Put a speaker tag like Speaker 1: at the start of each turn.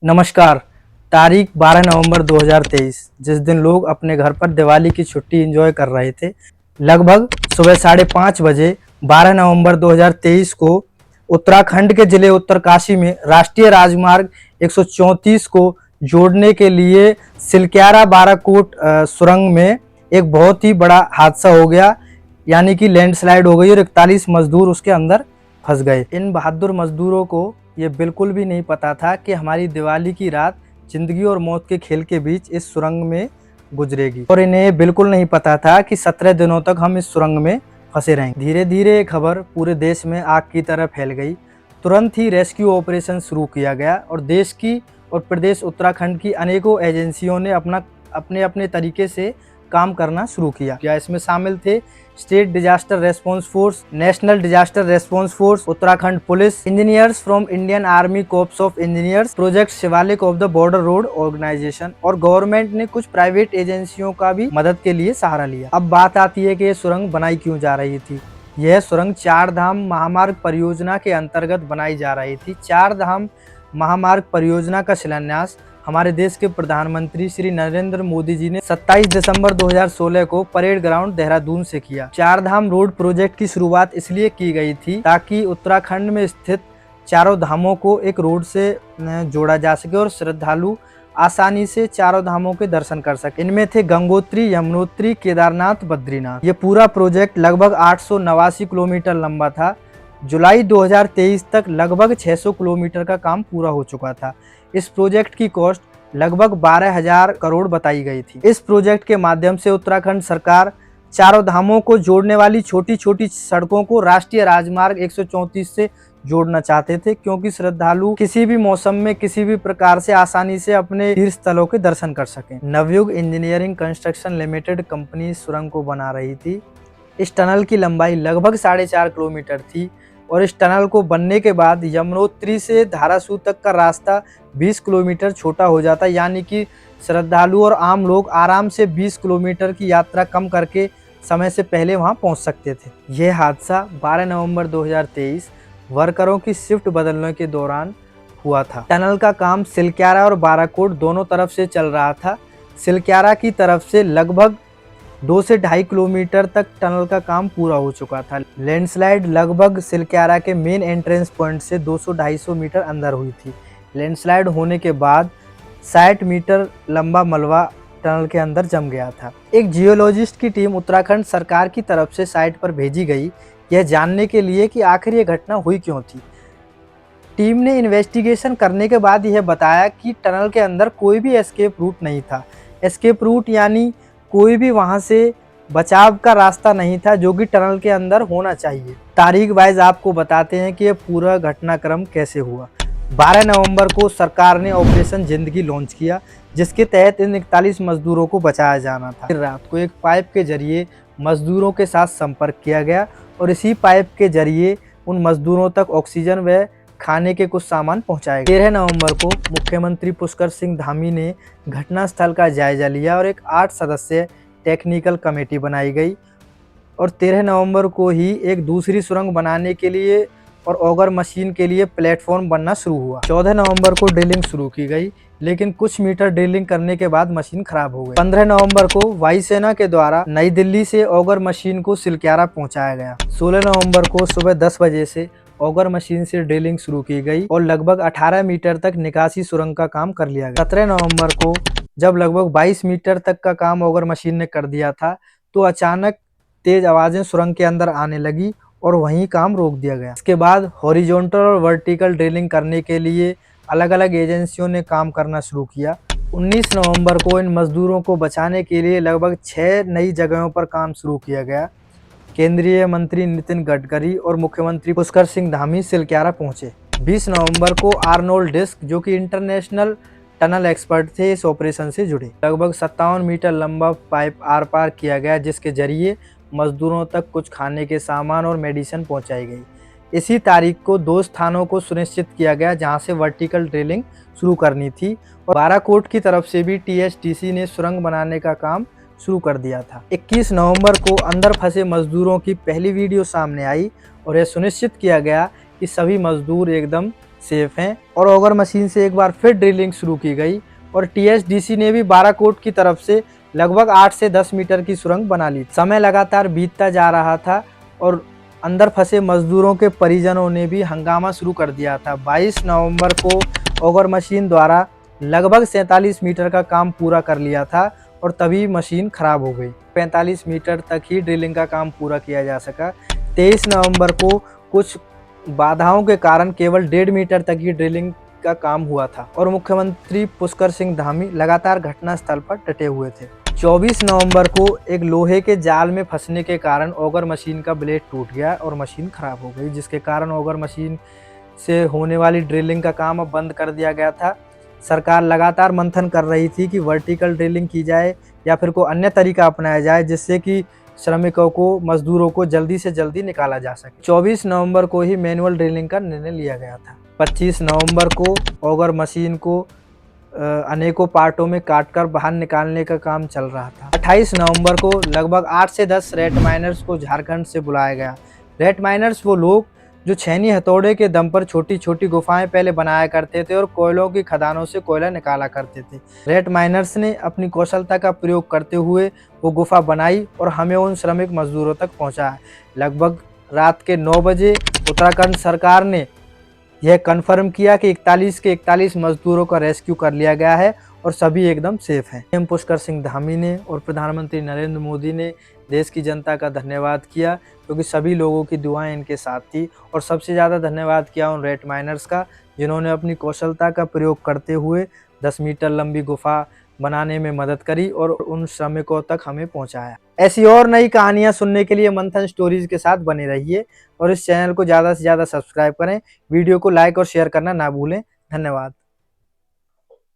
Speaker 1: नमस्कार। तारीख 12 नवंबर 2023, जिस दिन लोग अपने घर पर दिवाली की छुट्टी एंजॉय कर रहे थे। लगभग सुबह 5:30 बजे 12 नवंबर 2023 को उत्तराखंड के जिले उत्तरकाशी में राष्ट्रीय राजमार्ग 134 को जोड़ने के लिए सिलक्यारा बाराकोट सुरंग में एक बहुत ही बड़ा हादसा हो गया, यानी कि लैंडस्लाइड हो गई और 41 मजदूर उसके अंदर फंस गए। इन बहादुर मजदूरों को ये बिल्कुल भी नहीं पता था कि हमारी दिवाली की रात जिंदगी और मौत के खेल के बीच इस सुरंग में गुजरेगी, और इन्हें बिल्कुल नहीं पता था कि 17 दिनों तक हम इस सुरंग में फंसे रहेंगे। धीरे धीरे ये खबर पूरे देश में आग की तरह फैल गई। तुरंत ही रेस्क्यू ऑपरेशन शुरू किया गया और देश की और प्रदेश उत्तराखंड की अनेकों एजेंसियों ने अपने अपने तरीके से काम करना शुरू किया। इसमें शामिल थे state disaster response force, national disaster response force, Uttarakhand police, engineers from Indian army corps of engineers, project Shivalik of the border road organisation, और गवर्नमेंट ने कुछ प्राइवेट एजेंसियों का भी मदद के लिए सहारा लिया। अब बात आती है कि ये सुरंग बनाई क्यों जा रही थी। यह सुरंग 4 धाम महामार्ग परियोजना के अंतर्गत बनाई जा रही थी। 4 धाम महामार्ग परियोजना का शिलान्यास हमारे देश के प्रधानमंत्री श्री नरेंद्र मोदी जी ने 27 दिसंबर 2016 को परेड ग्राउंड देहरादून से किया। 4 धाम रोड प्रोजेक्ट की शुरुआत इसलिए की गई थी ताकि उत्तराखंड में स्थित चारों धामों को एक रोड से जोड़ा जा सके और श्रद्धालु आसानी से चारों धामों के दर्शन कर सके। इनमें थे गंगोत्री, यमुनोत्री, केदारनाथ, बद्रीनाथ। ये पूरा प्रोजेक्ट लगभग 889 किलोमीटर लंबा था। जुलाई 2023 तक लगभग 600 किलोमीटर का काम पूरा हो चुका था। इस प्रोजेक्ट की कॉस्ट लगभग 12,000 करोड़ बताई गई थी। इस प्रोजेक्ट के माध्यम से उत्तराखंड सरकार चारों धामों को जोड़ने वाली छोटी छोटी सड़कों को राष्ट्रीय राजमार्ग 134 से जोड़ना चाहते थे, क्योंकि श्रद्धालु किसी भी मौसम में किसी भी प्रकार से आसानी से अपने तीर्थ स्थलों के दर्शन कर सकें। Navyug engineering construction limited company इस सुरंग को बना रही थी। इस टनल की लंबाई लगभग 4.5 किलोमीटर थी और इस टनल को बनने के बाद यमुनोत्री से धारासू तक का रास्ता 20 किलोमीटर छोटा हो जाता, यानी कि श्रद्धालु और आम लोग आराम से 20 किलोमीटर की यात्रा कम करके समय से पहले वहां पहुंच सकते थे। यह हादसा 12 नवंबर 2023 वर्करों की शिफ्ट बदलने के दौरान हुआ था। टनल का काम सिलक्यारा और बाराकोट दोनों तरफ से चल रहा था। सिलक्यारा की तरफ से लगभग 2 से 2.5 किलोमीटर तक टनल का काम पूरा हो चुका था। लैंडस्लाइड लगभग सिलक्यारा के मेन एंट्रेंस पॉइंट से 200-250 मीटर अंदर हुई थी। लैंडस्लाइड होने के बाद 60 मीटर लंबा मलबा टनल के अंदर जम गया था। एक जियोलॉजिस्ट की टीम उत्तराखंड सरकार की तरफ से साइट पर भेजी गई, यह जानने के लिए कि आखिर यह घटना हुई क्यों थी। टीम ने इन्वेस्टिगेशन करने के बाद यह बताया कि टनल के अंदर कोई भी एस्केप रूट नहीं था। एस्केप रूट यानी कोई भी वहां से बचाव का रास्ता नहीं था, जो कि टनल के अंदर होना चाहिए। तारीख वाइज आपको बताते हैं कि यह पूरा घटनाक्रम कैसे हुआ। 12 नवंबर को सरकार ने ऑपरेशन जिंदगी लॉन्च किया, जिसके तहत इन 41 मजदूरों को बचाया जाना था। फिर रात को एक पाइप के जरिए मजदूरों के साथ संपर्क किया गया और इसी पाइप के जरिए उन मजदूरों तक ऑक्सीजन व खाने के कुछ सामान पहुंचाए गए। 13 नवंबर को मुख्यमंत्री पुष्कर सिंह धामी ने घटनास्थल का जायजा लिया और एक 8 सदस्यीय टेक्निकल कमेटी बनाई गई और 13 नवंबर को ही एक दूसरी सुरंग बनाने के लिए और ऑगर मशीन के लिए प्लेटफॉर्म बनना शुरू हुआ। 14 नवंबर को ड्रिलिंग शुरू की गई, लेकिन कुछ मीटर ड्रिलिंग करने के बाद मशीन खराब हो गई। 15 नवंबर को वायुसेना के द्वारा नई दिल्ली से ऑगर मशीन को सिलक्यारा पहुंचाया गया। 16 नवंबर को सुबह 10 बजे से ऑगर मशीन से ड्रिलिंग शुरू की गई और लगभग 18 मीटर तक निकासी सुरंग का काम कर लिया गया। 17 नवंबर को जब लगभग 22 मीटर तक का काम ऑगर मशीन ने कर दिया था, तो अचानक तेज आवाजें सुरंग के अंदर आने लगी और वहीं काम रोक दिया गया। इसके बाद हॉरिजॉन्टल और वर्टिकल ड्रिलिंग करने के लिए अलग अलग एजेंसियों ने काम करना शुरू किया। 19 नवंबर को इन मजदूरों को बचाने के लिए लगभग 6 नई जगहों पर काम शुरू किया गया। केंद्रीय मंत्री नितिन गडकरी और मुख्यमंत्री पुष्कर सिंह धामी सिलक्यारा पहुंचे। 20 नवंबर को आर्नोल्ड डिस्क, जो कि इंटरनेशनल टनल एक्सपर्ट थे, इस ऑपरेशन से जुड़े। लगभग 57 मीटर लंबा पाइप आर पार किया गया, जिसके जरिए मजदूरों तक कुछ खाने के सामान और मेडिसिन पहुंचाई गई। इसी तारीख को 2 स्थानों को सुनिश्चित किया गया जहां से वर्टिकल ड्रिलिंग शुरू करनी थी और बाराकोट की तरफ से भी टीएचडीसी ने सुरंग बनाने का काम शुरू कर दिया था। 21 नवंबर को अंदर फंसे मजदूरों की पहली वीडियो सामने आई और यह सुनिश्चित किया गया कि सभी मजदूर एकदम सेफ हैं। और ऑगर मशीन से एक बार फिर ड्रिलिंग शुरू की गई और टीएचडीसी ने भी बाराकोट की तरफ से लगभग 8 से 10 मीटर की सुरंग बना ली। समय लगातार बीतता जा रहा था और अंदर फंसे मजदूरों के परिजनों ने भी हंगामा शुरू कर दिया था। 22 नवंबर को ऑगर मशीन द्वारा लगभग 47 मीटर का काम पूरा कर लिया था और तभी मशीन खराब हो गई। 45 मीटर तक ही ड्रिलिंग का काम पूरा किया जा सका। 23 नवंबर को कुछ बाधाओं के कारण केवल 1.5 मीटर तक ही ड्रिलिंग का काम हुआ था और मुख्यमंत्री पुष्कर सिंह धामी लगातार घटनास्थल पर डटे हुए थे। 24 नवंबर को एक लोहे के जाल में फंसने के कारण ऑगर मशीन का ब्लेड टूट गया और मशीन खराब हो गई, जिसके कारण ऑगर मशीन से होने वाली ड्रिलिंग का काम अब बंद कर दिया गया था। सरकार लगातार मंथन कर रही थी कि वर्टिकल ड्रिलिंग की जाए या फिर कोई अन्य तरीका अपनाया जाए जिससे कि श्रमिकों को, मजदूरों को जल्दी से जल्दी निकाला जा सके। 24 नवंबर को ही मैनुअल ड्रिलिंग का निर्णय लिया गया था। 25 नवंबर को ऑगर मशीन को अनेकों पार्टों में काटकर बाहर निकालने का काम चल रहा था। 28 नवंबर को लगभग 8 से 10 रेत माइनर्स को झारखंड से बुलाया गया। रेत माइनर्स वो लोग जो छेनी हथौड़े के दम पर छोटी छोटी गुफाएं पहले बनाया करते थे और कोयलों की खदानों से कोयला निकाला करते थे। रेत माइनर्स ने अपनी कौशलता का प्रयोग करते हुए वो गुफा बनाई और हमें उन श्रमिक मजदूरों तक पहुंचाया। लगभग रात के 9 बजे उत्तराखंड सरकार ने यह कन्फर्म किया कि 41 के 41 मजदूरों का रेस्क्यू कर लिया गया है और सभी एकदम सेफ हैं। सीएम पुष्कर सिंह धामी ने और प्रधानमंत्री नरेंद्र मोदी ने देश की जनता का धन्यवाद किया, क्योंकि सभी लोगों की दुआएं इनके साथ थी। और सबसे ज़्यादा धन्यवाद किया उन रेत माइनर्स का जिन्होंने अपनी कौशलता का प्रयोग करते हुए 10 मीटर लंबी गुफा बनाने में मदद करी और उन श्रमिकों तक हमें पहुंचाया। ऐसी और नई कहानियां सुनने के लिए मंथन स्टोरीज के साथ बने रहिए और इस चैनल को ज़्यादा से ज़्यादा सब्सक्राइब करें। वीडियो को लाइक और शेयर करना ना भूलें। धन्यवाद।